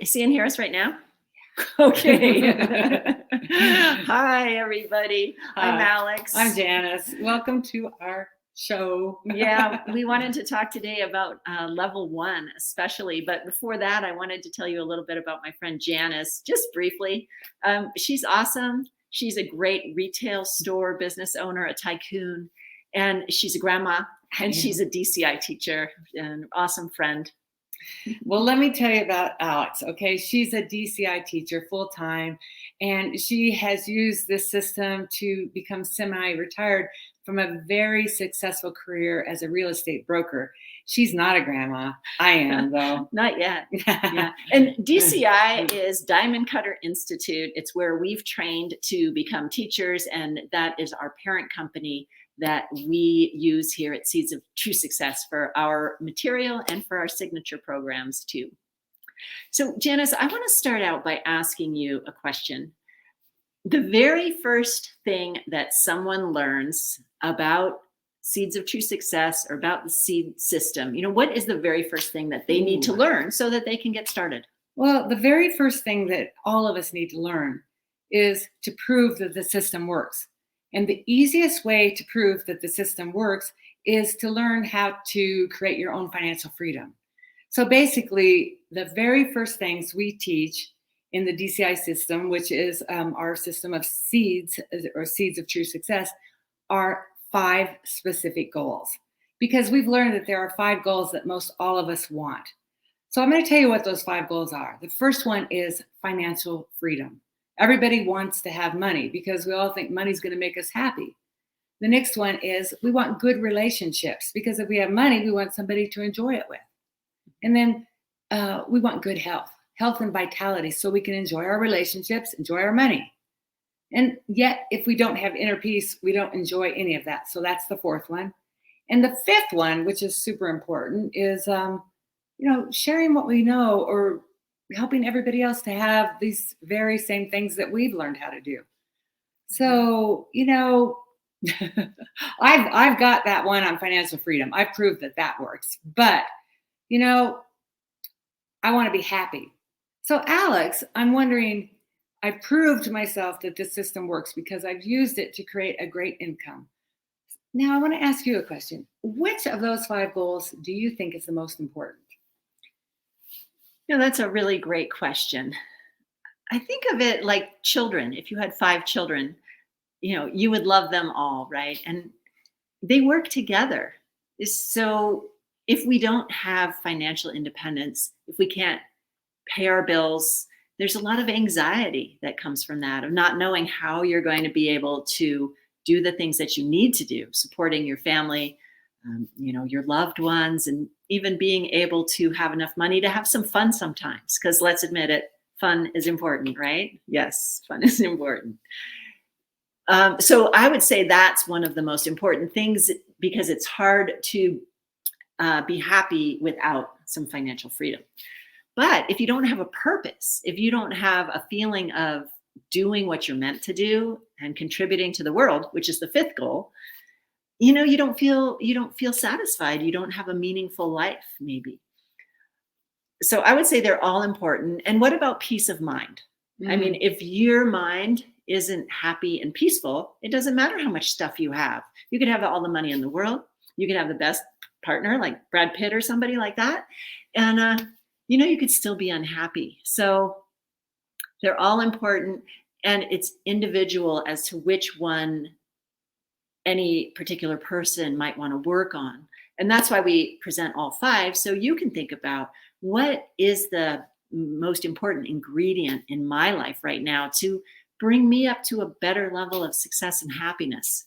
see and hear us right now? Okay. Hi, everybody. I'm Hi. Alex. I'm Janice. Welcome to our show. Yeah, we wanted to talk today about level 1 especially, but before that, I wanted to tell you a little bit about my friend Janice, just briefly. She's awesome. She's a great retail store business owner, a tycoon, and she's a grandma, and she's a DCI teacher, an awesome friend. Well, let me tell you about Alex. Okay, she's a DCI teacher full time, and she has used this system to become semi-retired from a very successful career as a real estate broker. She's not a grandma. I am, though. Not yet. Yeah. And DCI is Diamond Cutter Institute. It's where we've trained to become teachers, and that is our parent company that we use here at Seeds of True Success for our material and for our signature programs too. So Janice, I want to start out by asking you a question. The very first thing that someone learns about Seeds of True Success or about the seed system, what is the very first thing that they need to learn so that they can get started? Well, the very first thing that all of us need to learn is to prove that the system works. And the easiest way to prove that the system works is to learn how to create your own financial freedom. So basically, the very first things we teach in the DCI system, which is our system of seeds or Seeds of True Success, are 5 specific goals. Because we've learned that there are 5 goals that most all of us want. So I'm going to tell you what those 5 goals are. The first one is financial freedom. Everybody wants to have money because we all think money's going to make us happy. The next one is we want good relationships because if we have money, we want somebody to enjoy it with. And then we want good health and vitality so we can enjoy our relationships, enjoy our money. And yet, if we don't have inner peace, we don't enjoy any of that. So that's the 4th one. And the 5th one, which is super important, is sharing what we know or helping everybody else to have these very same things that we've learned how to do. So, I've got that one on financial freedom. I've proved that works. But, I want to be happy. So, Alex, I'm wondering, I've proved to myself that this system works because I've used it to create a great income. Now, I want to ask you a question. Which of those 5 goals do you think is the most important? That's a really great question. I think of it like children. If you had 5 children, you would love them all, right? And they work together. So if we don't have financial independence, if we can't pay our bills, there's a lot of anxiety that comes from that, of not knowing how you're going to be able to do the things that you need to do, supporting your family, your loved ones, and even being able to have enough money to have some fun sometimes. Because let's admit it, fun is important, right? Yes, fun is important. So I would say that's one of the most important things because it's hard to be happy without some financial freedom. But if you don't have a purpose, if you don't have a feeling of doing what you're meant to do and contributing to the world, which is the 5th goal, you don't feel satisfied. You don't have a meaningful life, maybe. So I would say they're all important. And what about peace of mind? Mm-hmm. I mean, if your mind isn't happy and peaceful, it doesn't matter how much stuff you have. You could have all the money in the world. You could have the best partner like Brad Pitt or somebody like that. And, you could still be unhappy. So they're all important. And it's individual as to which one any particular person might want to work on. And that's why we present all 5. So you can think about what is the most important ingredient in my life right now to bring me up to a better level of success and happiness.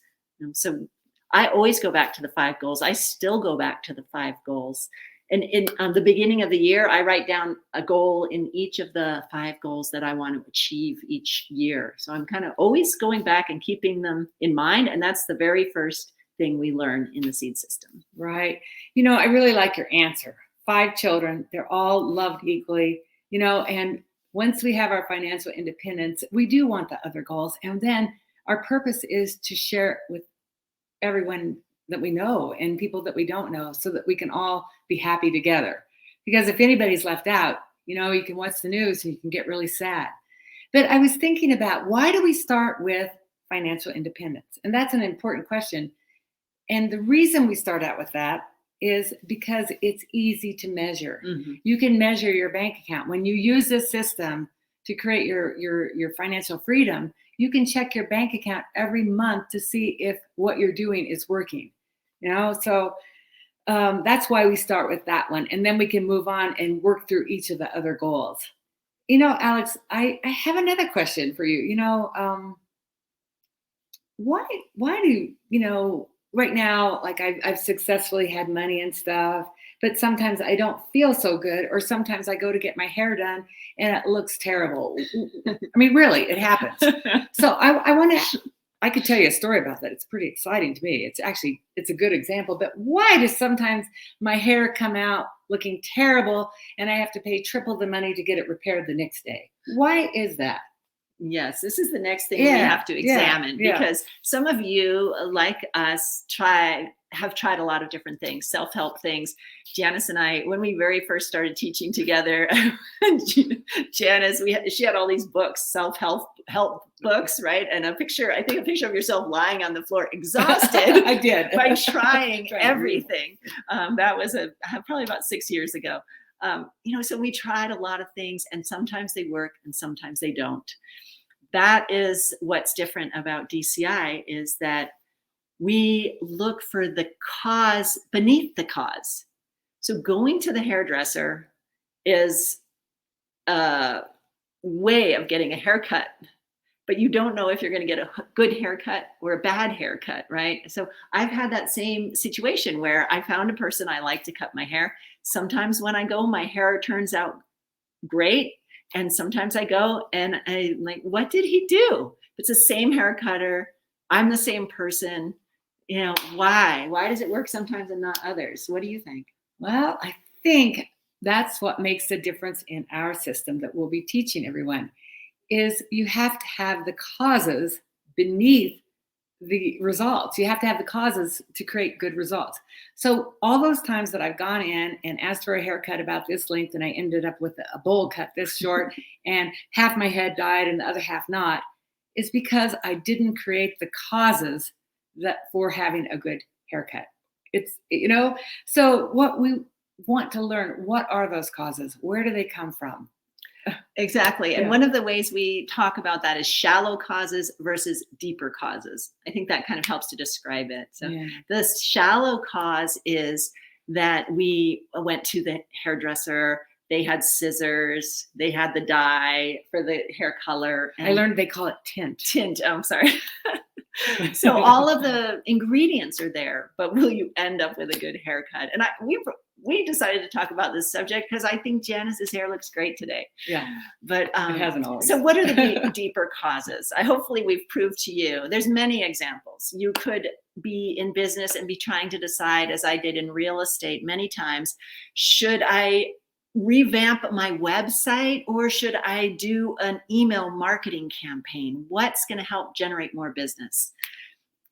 So I always go back to the 5 goals. I still go back to the 5 goals. And in the beginning of the year, I write down a goal in each of the 5 goals that I want to achieve each year. So I'm kind of always going back and keeping them in mind. And that's the very first thing we learn in the seed system. Right. I really like your answer. 5 children, they're all loved equally, and once we have our financial independence, we do want the other goals. And then our purpose is to share it with everyone that we know and people that we don't know so that we can all be happy together. Because if anybody's left out, You can watch the news and you can get really sad. But I was thinking about, why do we start with financial independence? And that's an important question. And the reason we start out with that is because it's easy to measure. Mm-hmm. You can measure your bank account. When you use this system to create your financial freedom, you can check your bank account every month to see if what you're doing is working. So that's why we start with that one. And then we can move on and work through each of the other goals. Alex, I have another question for you. Why do, right now, like I've successfully had money and stuff, but sometimes I don't feel so good, or sometimes I go to get my hair done and it looks terrible. I mean, really, it happens. So I could tell you a story about that. It's pretty exciting to me. It's a good example, but why does sometimes my hair come out looking terrible and I have to pay triple the money to get it repaired the next day? Why is that? Yes, this is the next thing we have to examine, because some of you, like us, have tried a lot of different things, self-help things. Janice and I, when we very first started teaching together, Janice, she had all these books, self-help books, right? And I think a picture of yourself lying on the floor, exhausted. I did. By trying everything. That was probably about 6 years ago. So we tried a lot of things, and sometimes they work and sometimes they don't. That is what's different about DCI, is that we look for the cause beneath the cause. So going to the hairdresser is a way of getting a haircut, but you don't know if you're going to get a good haircut or a bad haircut, right? So I've had that same situation where I found a person I like to cut my hair. Sometimes when I go, my hair turns out great. And sometimes I go and I'm like, what did he do? It's the same hair cutter. I'm the same person. Why? Why does it work sometimes and not others? What do you think? Well, I think that's what makes the difference in our system that we'll be teaching everyone, is you have to have the causes beneath the results. You have to have the causes to create good results. So all those times that I've gone in and asked for a haircut about this length, and I ended up with a bowl cut this short and half my head dyed and the other half not, is because I didn't create the causes for having a good haircut. So what we want to learn, what are those causes? Where do they come from? Exactly. And one of the ways we talk about that is shallow causes versus deeper causes. I think that kind of helps to describe it. So the shallow cause is that we went to the hairdresser, they had scissors, they had the dye for the hair color. I learned they call it tint. I'm sorry. So all of the ingredients are there, but will you end up with a good haircut? And we decided to talk about this subject because I think Janice's hair looks great today. Yeah, but it hasn't always. So what are the deeper causes? Hopefully we've proved to you. There's many examples. You could be in business and be trying to decide, as I did in real estate many times, should I revamp my website or should I do an email marketing campaign? What's going to help generate more business?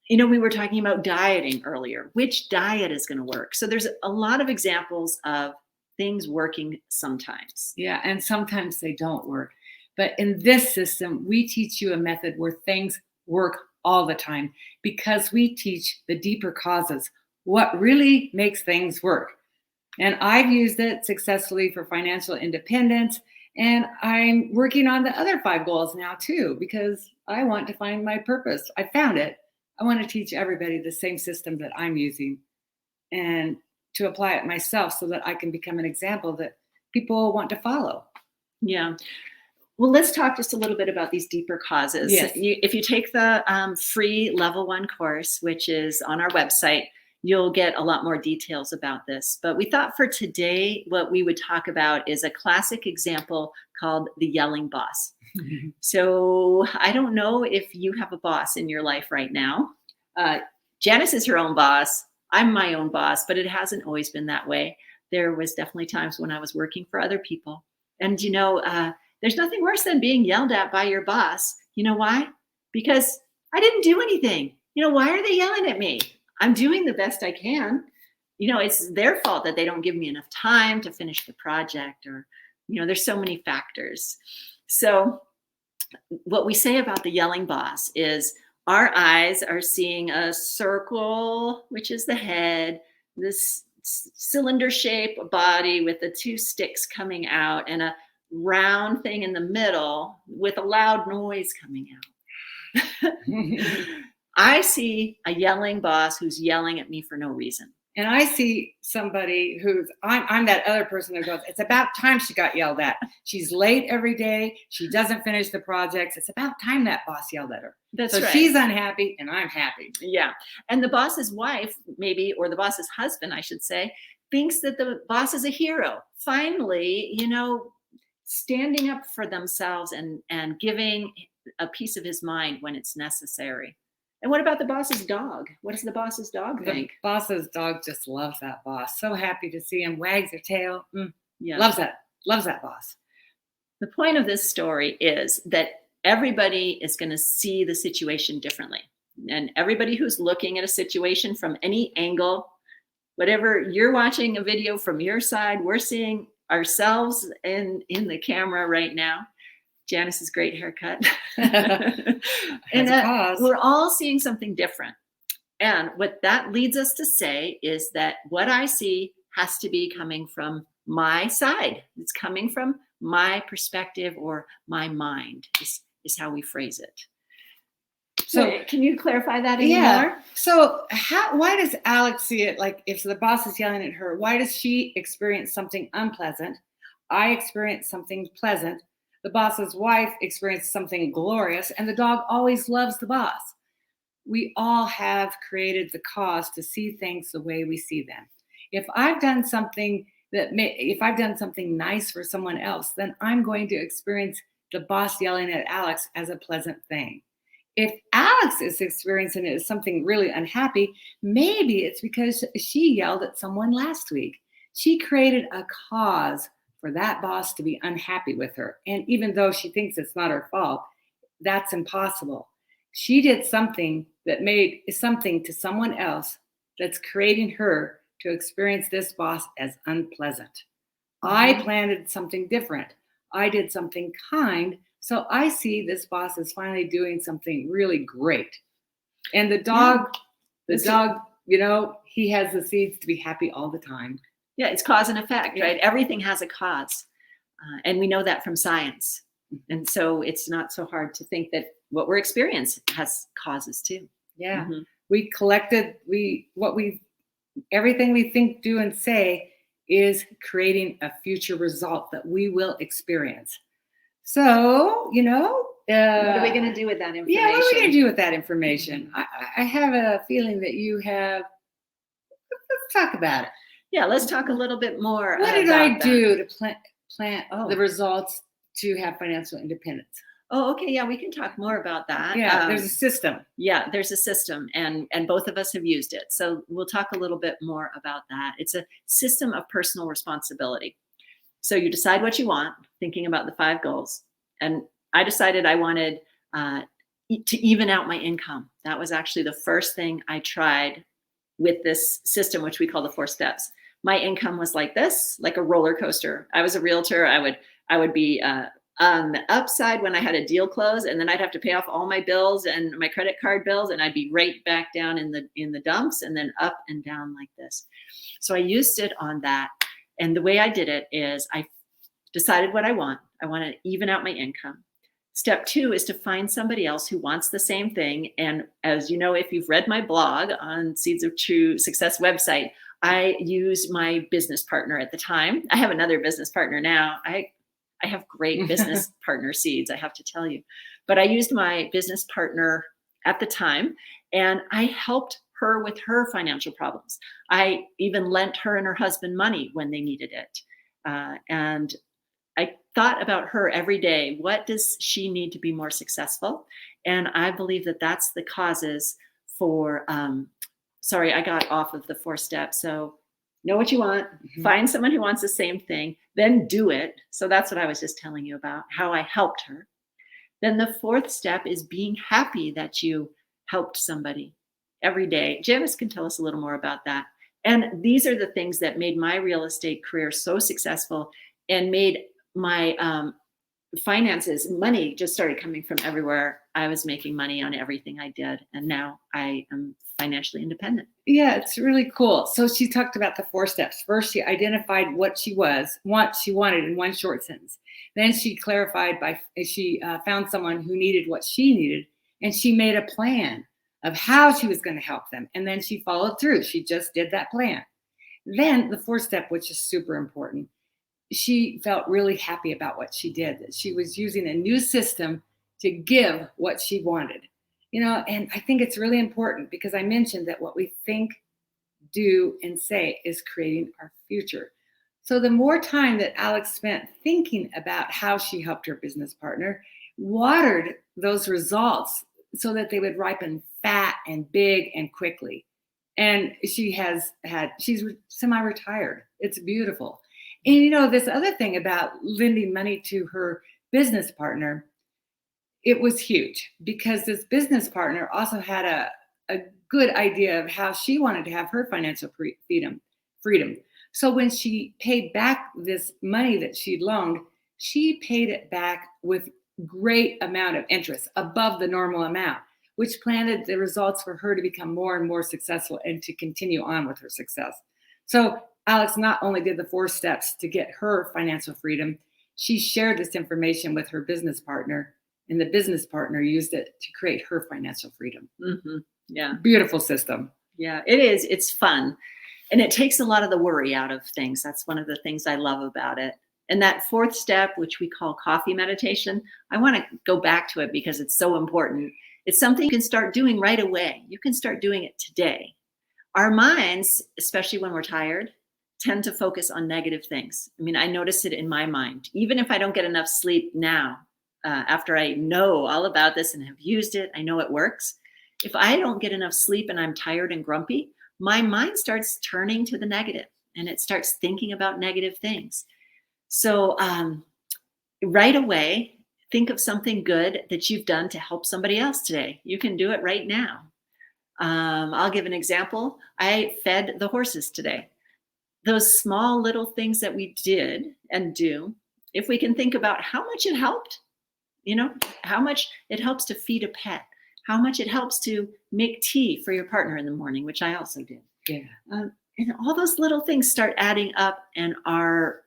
We were talking about dieting earlier. Which diet is going to work? So there's a lot of examples of things working sometimes. Yeah, and sometimes they don't work. But in this system, we teach you a method where things work all the time, because we teach the deeper causes, what really makes things work. And I've used it successfully for financial independence. And I'm working on the other 5 goals now too, because I want to find my purpose. I found it. I want to teach everybody the same system that I'm using and to apply it myself so that I can become an example that people want to follow. Yeah. Well, let's talk just a little bit about these deeper causes. Yes. If you take the free level 1 course, which is on our website, you'll get a lot more details about this. But we thought for today, what we would talk about is a classic example called the yelling boss. So I don't know if you have a boss in your life right now. Janice is her own boss. I'm my own boss, but it hasn't always been that way. There was definitely times when I was working for other people. And, there's nothing worse than being yelled at by your boss. You know why? Because I didn't do anything. Why are they yelling at me? I'm doing the best I can. It's their fault that they don't give me enough time to finish the project, or There's so many factors. So what we say about the yelling boss is our eyes are seeing a circle, which is the head, this cylinder shaped body with the two sticks coming out, and a round thing in the middle with a loud noise coming out. I see a yelling boss who's yelling at me for no reason. And I see somebody who's, I'm that other person who goes, it's about time she got yelled at. She's late every day. She doesn't finish the projects. It's about time that boss yelled at her. That's so right. She's unhappy and I'm happy. Yeah. And the boss's wife, maybe, or the boss's husband, I should say, thinks that the boss is a hero. Finally, standing up for themselves and giving a piece of his mind when it's necessary. And what about the boss's dog? What does the boss's dog think? The boss's dog just loves that boss. So happy to see him, wags her tail. Yeah. Loves that boss. The point of this story is that everybody is going to see the situation differently. And everybody who's looking at a situation from any angle, whatever, you're watching a video from your side, we're seeing ourselves in the camera right now. Janice's great haircut. And we're all seeing something different. And what that leads us to say is that what I see has to be coming from my side. It's coming from my perspective or my mind is how we phrase it. So can you clarify that anymore? So why does Alex see it like if the boss is yelling at her, why does she experience something unpleasant? I experience something pleasant. The boss's wife experienced something glorious, and the dog always loves the boss. We all have created the cause to see things the way we see them. If I've done something nice for someone else, then I'm going to experience the boss yelling at Alex as a pleasant thing. If Alex is experiencing it as something really unhappy, maybe it's because she yelled at someone last week. She created a cause for that boss to be unhappy with her. And even though she thinks it's not her fault, that's impossible. She did something that made something to someone else that's creating her to experience this boss as unpleasant. I planted something different. I did something kind. So I see this boss is finally doing something really great. And the dog, he has the seeds to be happy all the time. Yeah, it's cause and effect, right? Everything has a cause. And we know that from science. And so it's not so hard to think that what we're experiencing has causes too. Yeah. Everything we think, do, and say is creating a future result that we will experience. So, what are we going to do with that information? Yeah, what are we going to do with that information? I have a feeling that you have. Let's talk about it. Yeah, let's talk a little bit more. What did I do to plant the results to have financial independence? Oh, okay. Yeah, we can talk more about that. Yeah, there's a system. Yeah, there's a system, and both of us have used it. So we'll talk a little bit more about that. It's a system of personal responsibility. So you decide what you want, thinking about the 5 goals. And I decided I wanted to even out my income. That was actually the first thing I tried with this system, which we call the 4 steps. My income was like this, like a roller coaster. I was a realtor. I would be on the upside when I had a deal close, and then I'd have to pay off all my bills and my credit card bills, and I'd be right back down in the dumps, and then up and down like this. So I used it on that. And the way I did it is I decided what I want. I want to even out my income. Step 2 is to find somebody else who wants the same thing. And as you know, if you've read my blog on Seeds of True Success website, I used my business partner at the time. I have another business partner now. I have great business partner seeds, I have to tell you. But I used my business partner at the time, and I helped her with her financial problems. I even lent her and her husband money when they needed it. And I thought about her every day. What does she need to be more successful? And I believe that that's the causes for, sorry, I got off of the 4 steps. So know what you want, find someone who wants the same thing, then do it. So that's what I was just telling you about, how I helped her. Then the 4th step is being happy that you helped somebody every day. Janice can tell us a little more about that. And these are the things that made my real estate career so successful and made my finances, money just started coming from everywhere. I was making money on everything I did. And now I am financially independent. Yeah, it's really cool. So she talked about the 4 steps. First, she identified what she wanted in one short sentence. Then she clarified by she found someone who needed what she needed, and she made a plan of how she was going to help them. And then she followed through. She just did that plan. Then the 4th step, which is super important, she felt really happy about what she did, that she was using a new system to give what she wanted. And I think it's really important because I mentioned that what we think, do, and say is creating our future. So the more time that Alex spent thinking about how she helped her business partner, watered those results so that they would ripen fat and big and quickly. And she's semi-retired. It's beautiful. And this other thing about lending money to her business partner, it was huge because this business partner also had a good idea of how she wanted to have her financial freedom. So when she paid back this money that she'd loaned, she paid it back with great amount of interest above the normal amount, which planted the results for her to become more and more successful and to continue on with her success. So Alex not only did the 4 steps to get her financial freedom, she shared this information with her business partner, and the business partner used it to create her financial freedom. Mm-hmm. Yeah. Beautiful system. Yeah, it is. It's fun. And it takes a lot of the worry out of things. That's one of the things I love about it. And that 4th step, which we call coffee meditation, I want to go back to it because it's so important. It's something you can start doing right away. You can start doing it today. Our minds, especially when we're tired, tend to focus on negative things. I mean, I notice it in my mind. Even if I don't get enough sleep now, after I know all about this and have used it, I know it works. If I don't get enough sleep and I'm tired and grumpy, my mind starts turning to the negative and it starts thinking about negative things. So right away, think of something good that you've done to help somebody else today. You can do it right now. I'll give an example. I fed the horses today. Those small little things that we did and do, if we can think about how much it helped, how much it helps to feed a pet, how much it helps to make tea for your partner in the morning, which I also did. Yeah. And all those little things start adding up, and our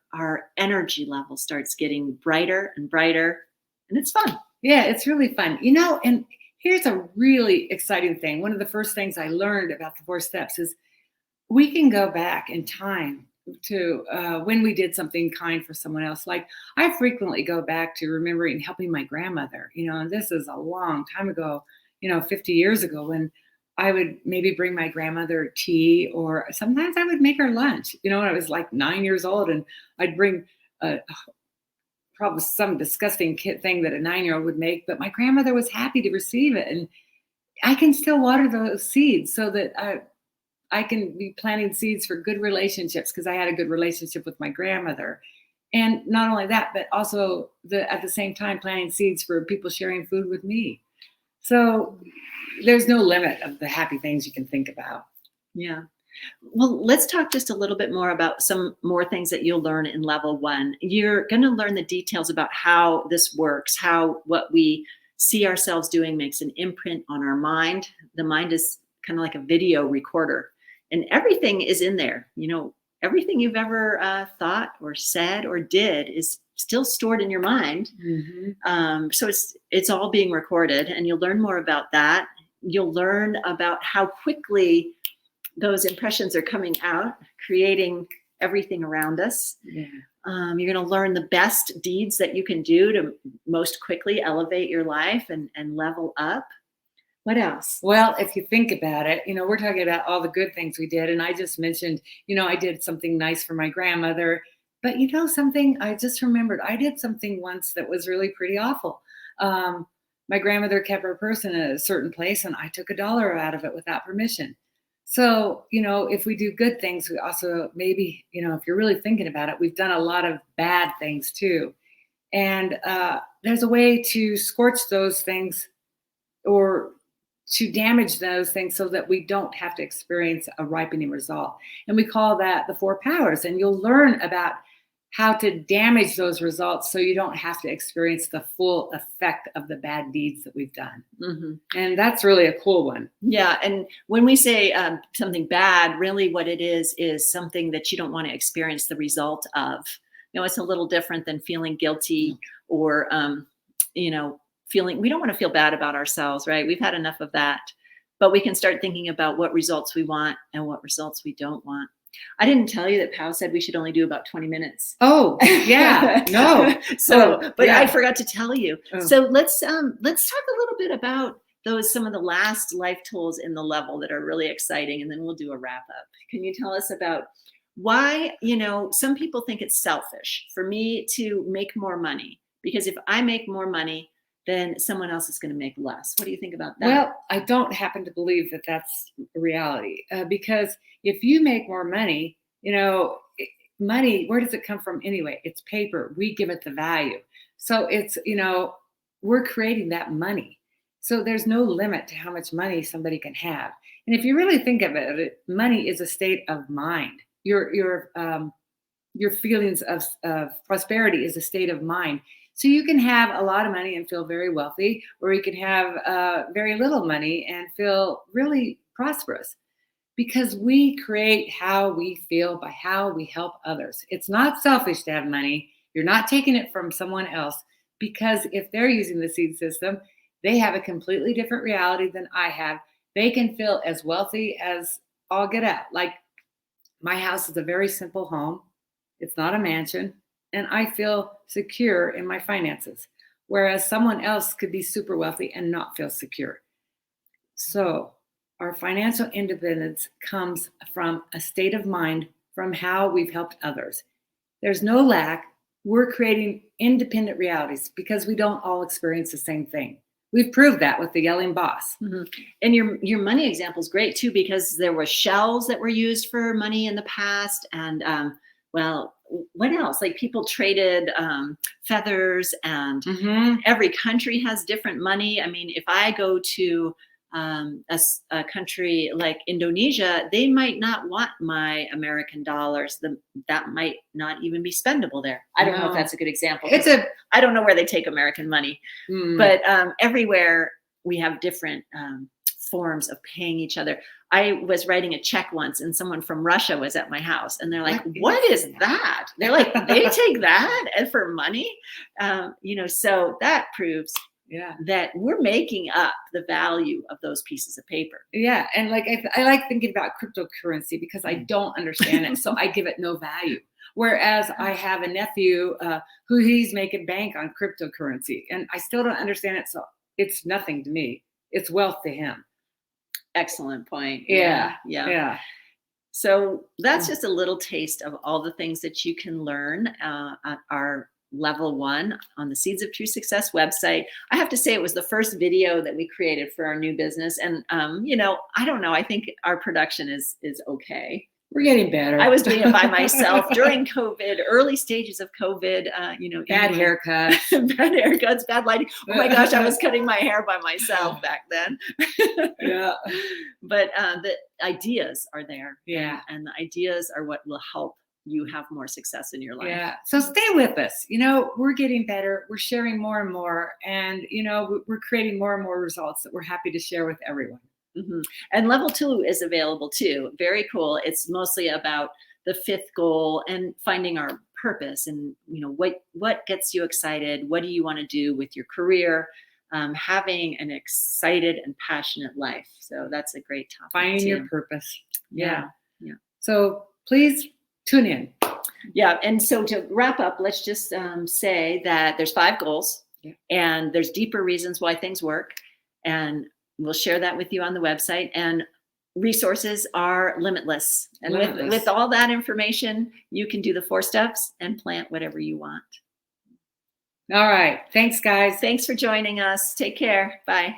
energy level starts getting brighter and brighter, and it's fun. Yeah, it's really fun. And here's a really exciting thing. One of the first things I learned about the 4 steps is we can go back in time to when we did something kind for someone else. Like I frequently go back to remembering helping my grandmother, and this is a long time ago, 50 years ago, when I would maybe bring my grandmother tea, or sometimes I would make her lunch, when I was like 9 years old, and I'd bring probably some disgusting thing that a 9-year-old would make, but my grandmother was happy to receive it. And I can still water those seeds so that I can be planting seeds for good relationships, because I had a good relationship with my grandmother. And not only that, but also at the same time planting seeds for people sharing food with me. So there's no limit of the happy things you can think about. Yeah. Well, let's talk just a little bit more about some more things that you'll learn in level 1. You're going to learn the details about how this works, how what we see ourselves doing makes an imprint on our mind. The mind is kind of like a video recorder, and everything is in there. Everything you've ever thought or said or did is still stored in your mind. Mm-hmm. So it's all being recorded, and you'll learn more about that. You'll learn about how quickly those impressions are coming out, creating everything around us. Yeah. You're going to learn the best deeds that you can do to most quickly elevate your life and level up. What else? Well, if you think about it, we're talking about all the good things we did. And I just mentioned, I did something nice for my grandmother. But something I just remembered, I did something once that was really pretty awful. My grandmother kept her purse in a certain place, and I took $1 out of it without permission. So, if we do good things, we also maybe, if you're really thinking about it, we've done a lot of bad things too. And there's a way to scorch those things or to damage those things so that we don't have to experience a ripening result. And we call that the 4 powers. And you'll learn about how to damage those results so you don't have to experience the full effect of the bad deeds that we've done. Mm-hmm. And that's really a cool one. Yeah. And when we say something bad, really what it is something that you don't want to experience the result of. It's a little different than feeling guilty or, we don't want to feel bad about ourselves, right? We've had enough of that. But we can start thinking about what results we want and what results we don't want. I didn't tell you that Pao said we should only do about 20 minutes. Oh, yeah. No. I forgot to tell you. Oh. So let's talk a little bit about some of the last life tools in the level that are really exciting, and then we'll do a wrap up. Can you tell us about why, some people think it's selfish for me to make more money, because if I make more money, then someone else is going to make less. What do you think about that? Well, I don't happen to believe that that's reality, because if you make more money, money, where does it come from anyway? It's paper. We give it the value. So it's, we're creating that money. So there's no limit to how much money somebody can have. And if you really think of it, money is a state of mind. Your feelings of prosperity is a state of mind. So you can have a lot of money and feel very wealthy, or you can have very little money and feel really prosperous, because we create how we feel by how we help others. It's not selfish to have money. You're not taking it from someone else, because if they're using the seed system, they have a completely different reality than I have. They can feel as wealthy as all get out. Like, my house is a very simple home. It's not a mansion. And I feel secure in my finances, whereas someone else could be super wealthy and not feel secure. So our financial independence comes from a state of mind, from how we've helped others. There's no lack. We're creating independent realities because we don't all experience the same thing. We've proved that with the yelling boss. Mm-hmm. And your money example is great too, because there were shells that were used for money in the past. And what else? Like, people traded feathers, and every country has different money. I mean, if I go to a country like Indonesia, they might not want my American dollars. That might not even be spendable there. I don't know if that's a good example. I don't know where they take American money, but everywhere we have different forms of paying each other. I was writing a check once, and someone from Russia was at my house, and they're like, what is that? They're like, they take that and for money? So that proves that we're making up the value of those pieces of paper. Yeah. And like, I like thinking about cryptocurrency because I don't understand it. So I give it no value. Whereas I have a nephew who he's making bank on cryptocurrency, and I still don't understand it. So it's nothing to me. It's wealth to him. Excellent point. Yeah. So that's just a little taste of all the things that you can learn at our level 1 on the Seeds of True Success website. I have to say, it was the first video that we created for our new business. And, I don't know, I think our production is okay. We're getting better. I was doing it by myself during COVID, early stages of COVID, bad haircuts, bad lighting. Oh my gosh, I was cutting my hair by myself back then. Yeah. But the ideas are there. Yeah. And the ideas are what will help you have more success in your life. Yeah. So stay with us. We're getting better. We're sharing more and more. And, we're creating more and more results that we're happy to share with everyone. Mm-hmm. And level 2 is available too. Very cool. It's mostly about the 5th goal and finding our purpose, and what gets you excited. What do you want to do with your career? Having an excited and passionate life. So that's a great topic. Finding too. Your purpose. Yeah. So please tune in. Yeah. And so to wrap up, let's just say that there's 5 goals, and there's deeper reasons why things work. And we'll share that with you on the website, and resources are limitless. And with all that information, you can do the 4 steps and plant whatever you want. All right. Thanks, guys. Thanks for joining us. Take care. Bye.